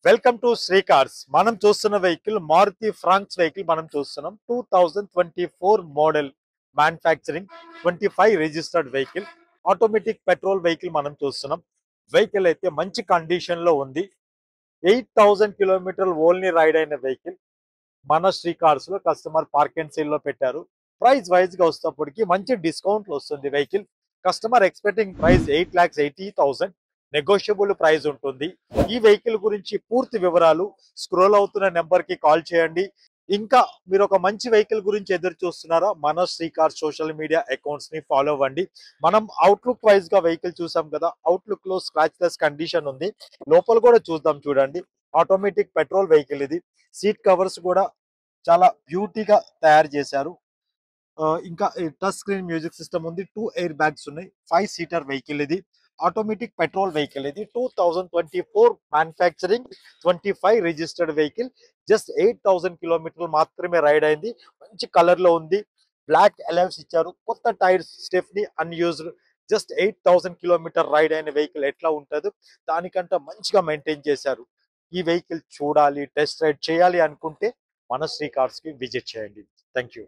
Welcome to Shri cars. మనం చూస్తున్న vehicle Maruti Fronx vehicle మనం చూస్తున్నాం. 2024 model manufacturing, 25 registered vehicle, automatic petrol vehicle మనం చూస్తున్నాం. వెహికల్ అయితే మంచి కండిషన్ లో ఉంది. 8000 కిలోమీటర్లు ఓన్లీ రైడ్ అయిన వెహికల్ మన శ్రీ కార్స్ లో కస్టమర్ పార్క్ అండ్ సేల్ లో పెట్టారు. ప్రైస్ వైజ్ గా వస్తేప్పటికి మంచి డిస్కౌంట్ వస్తుంది vehicle. Customer expecting price 8,80,000, negotiable price ఉంటుంది. ఈ వెహికల్ గురించి పూర్తి వివరాలు స్క్రోల్ అవుతున్న నెంబర్ కి కాల్ చేయండి. ఇంకా మీరు ఒక మంచి వెహికల్ గురించి ఎదురు చూస్తున్నారా, మన Sri car social media accounts ని ఫాలో అవ్వండి. మనం అవుట్లుక్ వైజ్ గా వెహికల్ చూసాం కదా, అవుట్లుక్ లో స్క్రాచ్ లెస్ కండిషన్ ఉంది. లోపల కూడా చూద్దాం, చూడండి. ఆటోమేటిక్ పెట్రోల్ వెహికల్ ఇది. సీట్ కవర్స్ కూడా చాలా బ్యూటీగా తయారు చేశారు. ఇంకా టచ్ స్క్రీన్ మ్యూజిక్ సిస్టమ్ ఉంది. 2 ఎయిర్ బ్యాగ్స్ ఉన్నాయి. 5 సీటర్ వెహికల్ ఇది. ఆటోమేటిక్ పెట్రోల్ వెహికల్ ఇది. 2024 మ్యానుఫ్యాక్చరింగ్, 25 రిజిస్టర్డ్ వెహికల్. జస్ట్ 8000 కిలోమీటర్లు మాత్రమే రైడ్ అయింది. మంచి కలర్ లో ఉంది. బ్లాక్ అలైవ్స్ ఇచ్చారు. కొత్త tyres, stepney unused. Just 8000 kilometre ride అయిన వెహికల్ ఎట్లా ఉంటుందో దానికంటే మంచిగా మెయింటైన్ చేశారు. ఈ వెహికల్ చూడాలి, టెస్ట్ రైడ్ చేయాలి అనుకుంటే మన శ్రీ కార్స్ కి విజిట్ చేయండి. Thank you.